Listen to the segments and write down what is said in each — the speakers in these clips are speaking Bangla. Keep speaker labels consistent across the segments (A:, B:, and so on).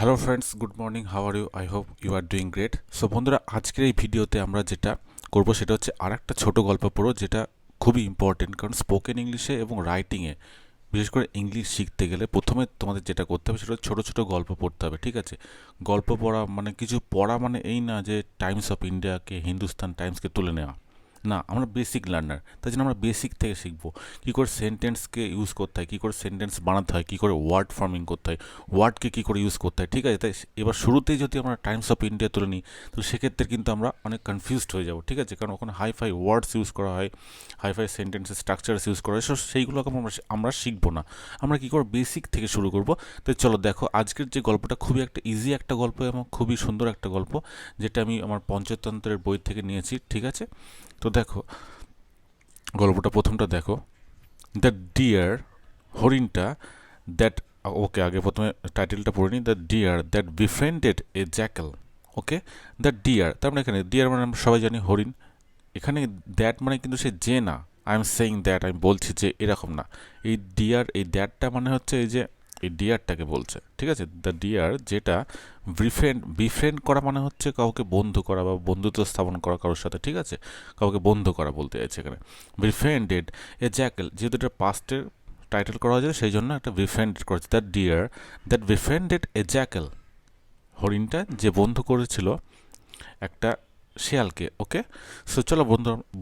A: Hello friends, good morning, how are you? I hope you are doing great. So বন্ধুরা, আজকের এই ভিডিওতে আমরা যেটা করব সেটা হচ্ছে আরেকটা ছোট গল্প পড়ো, যেটা খুবই ইম্পর্টেন্ট। কারণ স্পোকেন ইংলিশে এবং রাইটিংয়ে, বিশেষ করে ইংলিশ শিখতে গেলে প্রথমে তোমাদের যেটা করতে হবে সেটা হচ্ছে ছোটো ছোটো গল্প পড়তে হবে, ঠিক আছে? গল্প পড়া মানে কিছু পড়া মানে এই না যে টাইমস অফ ইন্ডিয়াকে, হিন্দুস্তান টাইমসকে তুলে নেওয়া। না, আমরা বেসিক লার্নার, তাই জন্য আমরা বেসিক থেকে শিখবো কী করে সেন্টেন্সকে ইউজ করতে হয়, কী করে সেন্টেন্স বানাতে হয়, কী করে ওয়ার্ড ফর্মিং করতে হয়, ওয়ার্ডকে কী করে ইউজ করতে হয়, ঠিক আছে? তাই এবার শুরুতেই যদি আমরা টাইমস অফ ইন্ডিয়া তুলে নিই, তাহলে সেক্ষেত্রে কিন্তু আমরা অনেক কনফিউজড হয়ে যাবো, ঠিক আছে? কারণ ওখানে হাইফাই ওয়ার্ডস ইউজ করা হয়, হাইফাই সেন্টেন্সের স্ট্রাকচারস ইউজ করা হয়, সেইগুলোকে আমরা শিখবো না। আমরা কী করে বেসিক থেকে শুরু করব। তো চলো দেখো, আজকের যে গল্পটা খুবই একটা ইজি একটা গল্প এবং খুবই সুন্দর একটা গল্প, যেটা আমি আমার পঞ্চতন্ত্রের বই থেকে নিয়েছি, ঠিক আছে? তো দেখো, গল্পটা প্রথমটা দেখো। দ্য ডিয়ার, হরিণটা, দ্যাট, ওকে আগে প্রথমে টাইটেলটা পড়ে নিই। The deer that befriended a jackal. Okay, the deer, তার মানে এখানে ডিয়ার মানে আমরা সবাই জানি হরিণ। এখানে দ্যাট মানে কিন্তু সে যে না, আই এম সেইং দ্যাট, আমি বলছি যে, এরকম না। এই ডিয়ার, এই দ্যাটটা মানে হচ্ছে এই যে এই ডিয়ারটাকে বলছে, ঠিক আছে? দ্য ডিয়ার, যেটা বিফ্রেন্ড করা মানে হচ্ছে কাউকে বন্ধু করা বা বন্ধুত্ব স্থাপন করা কারোর সাথে, ঠিক আছে? কাউকে বন্ধু করা বলতে চাইছে এখানে। বিফ্রেন্ডেড এ জ্যাকেল, যেহেতু এটা পাস্টের টাইটেল করা হয়েছে সেই জন্য একটা বিফ্রেন্ডেড করেছে। The deer that befriended a jackal, হরিণটা যে বন্ধু করেছিল একটা শেয়ালকে। ওকে, সো চলো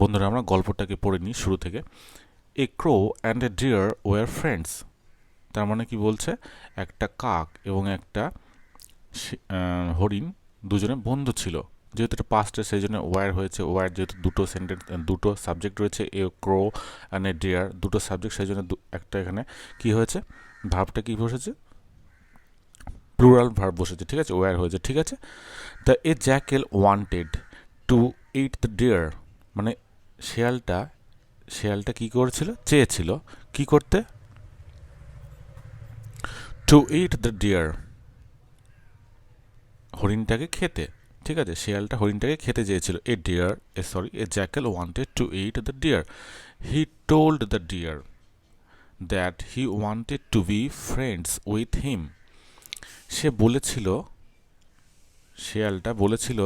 A: বন্ধুরা আমরা গল্পটাকে পড়ে নিই শুরু থেকে। A crow and a deer were friends, তার মানে কি বলছে, একটা কাক এবং একটা হরিণ দুজনে বন্ধু ছিল। যেহেতু এটা পাস্টে সেই জন্য ওয়ার হয়েছে। ওয়ার যেহেতু দুটো সেন্টেন্স, দুটো সাবজেক্ট রয়েছে, এ ক্রো অ্যান্ড এ ডিয়ার, দুটো সাবজেক্ট, সেই জন্য একটা এখানে কি হয়েছে, ভার্বটা কি বসেছে, প্লুরাল ভার্ব বসেছে, ঠিক আছে? ওয়ার হয়েছে, ঠিক আছে? The a jackal wanted to eat the deer, মানে শেয়ালটা কি করেছিল, চেয়েছিল কি করতে, টু ইট দ্য ডিয়ার, হরিণটাকে খেতে, ঠিক আছে? শেয়ালটা হরিণটাকে খেতে চেয়েছিল। A jackal wanted to eat the deer. He told the deer that he wanted to be friends with him. শেয়ালটা বলেছিল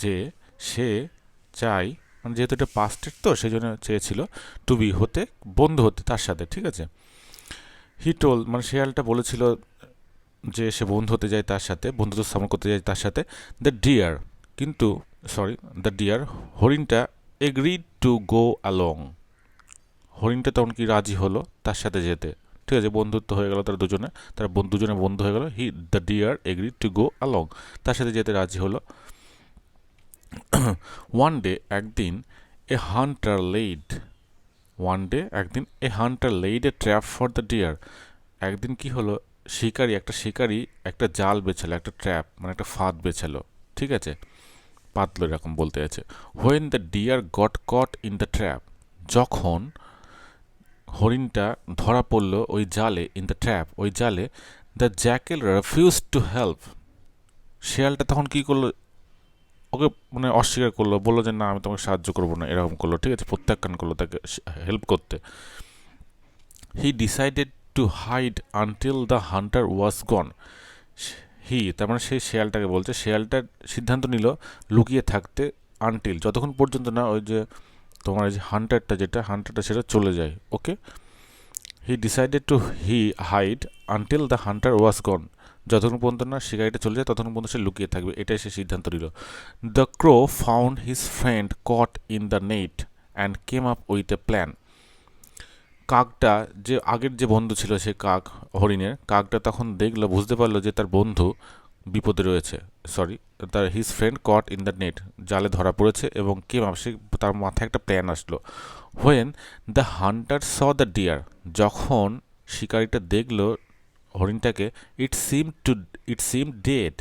A: যে সে চাই, মানে যেহেতু এটা পাস্টের তো সেই জন্য চেয়েছিল টু বি হতে, বন্ধু হতে তার সাথে, ঠিক আছে? মানে শেয়ালটা বলেছিল যে সে বন্ধু হতে যায় তার সাথে, বন্ধুত্ব স্থাপন করতে যায় তার সাথে। দ্য ডিয়ার, কিন্তু দ্য ডিয়ার, হরিণটা এগ্রিড টু গো অ্যালং, হরিণটা তখন কি রাজি হলো তার সাথে যেতে, ঠিক আছে? বন্ধুত্ব হয়ে গেল দুজনে বন্ধু হয়ে গেল। The deer agreed to go along, তার সাথে যেতে রাজি হলো। একদিন a hunter laid a hunter laid a trap for the deer. একদিন কি হলো, একটা শিকারি একটা জাল বেছালো, একটা ট্র্যাপ মানে একটা ফাঁদ বেছালো, ঠিক আছে? পাতলো এরকম বলতে আছে। When the deer got caught in the trap, যখন হরিণটা ধরা পড়লো ওই জালে, ইন দ্য ট্র্যাপ, ওই জালে, the jackal refuse to help, শেয়ালটা তখন কি করলো, ওকে মানে অস্বীকার করলো, বললো যে না, আমি তোমাকে সাহায্য করবো না, এরকম করলো, ঠিক আছে? প্রত্যাখ্যান করলো তাকে হেল্প করতে। He decided to hide until the hunter was gone. তার মানে সেই শেয়ালটাকে বলছে, শেয়ালটার সিদ্ধান্ত নিল লুকিয়ে থাকতে, আনটিল, যতক্ষণ পর্যন্ত না ওই যে তোমার এই যে হান্টারটা সেটা চলে যায়। Okay, he decided to hide until the hunter was gone, যতক্ষণ পর্যন্ত না শিকারিটা চলে যায় ততক্ষণ পর্যন্ত সে লুকিয়ে থাকবে, এটাই সে সিদ্ধান্ত নিল। The crow found his friend caught in the net and came up with a plan. কাকটা, যে আগের যে বন্ধু ছিল সে হরিণের কাকটা তখন বুঝতে পারলো যে তার বন্ধু বিপদে রয়েছে, তার his friend caught in the net, জালে ধরা পড়েছে, এবং তার মাথায় একটা প্ল্যান আসলো। When the hunter saw the deer, যখন শিকারিটা দেখলো হরিণটাকে, ইট সিম ডেড,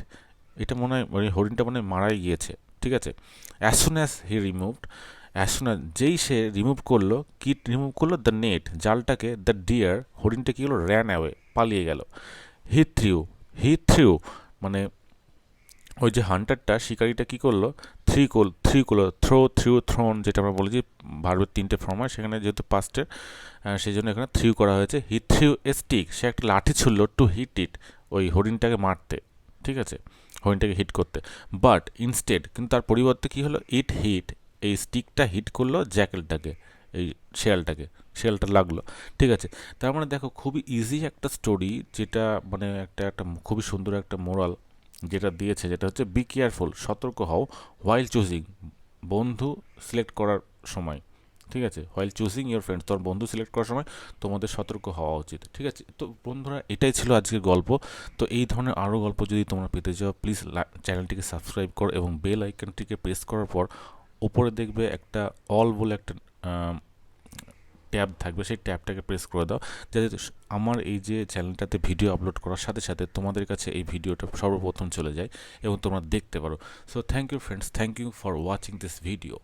A: এটা মনে হয় হরিণটা মনে হয় মারাই গিয়েছে, ঠিক আছে? As soon as he removed, যেই সে রিমুভ করলো দ্য নেট, জালটাকে, দ্য ডিয়ার, হরিণটা কি হলো, র্যান অ্যাওয়ে, পালিয়ে গেল। হি থ্রিউ, মানে ওই যে হান্টারটা, শিকারিটা কি করলো, থ্রোন, যেটা আমরা বলি যে ভার্বের 3টে ফর্ম হয়, সেখানে যেহেতু পাস্টের সেই জন্য এখানে থ্রিউ করা হয়েছে। হি থ্রিউ এ স্টিক, সে একটা লাঠি ছুড়লো, টু হিট ইট, ওই হরিণটাকে মারতে, ঠিক আছে, হরিণটাকে হিট করতে। বাট ইনস্টেড কিন্তু তার পরিবর্তে কী হলো, এই স্টিকটা হিট করলো জ্যাকেলটাকে, এই শেয়ালটা লাগলো, ঠিক আছে। তার মানে দেখো খুবই ইজি একটা স্টোরি, যেটা মানে একটা খুবই সুন্দর একটা মোরাল যেটা দিয়েছে, যেটা হচ্ছে বি কেয়ারফুল, সতর্ক হও, হোয়াইল চুজিং, বন্ধু সিলেক্ট করার সময়, ঠিক আছে, হোয়াইল চুজিং ইয়োর ফ্রেন্ডস, তোর বন্ধু সিলেক্ট করার সময় তোমাদের সতর্ক হওয়া উচিত, ঠিক আছে। তো বন্ধুরা এটাই ছিল আজকের গল্প। তো এই ধরনের আরও গল্প যদি তোমরা পেতে চাও প্লিজ চ্যানেলটিকে সাবস্ক্রাইব করো এবং বেল আইকনটিকে প্রেস করার পর ওপরে দেখবে একটা অল বলে একটা ট্যাব থাকবে, সেই ট্যাবটাকে প্রেস করে দাও, যাতে আমার এই যে চ্যানেলটাতে ভিডিও আপলোড করার সাথে সাথে তোমাদের কাছে এই ভিডিওটা সর্বপ্রথম চলে যায় এবং তোমরা দেখতে পারো। So thank you friends, thank you for watching this video.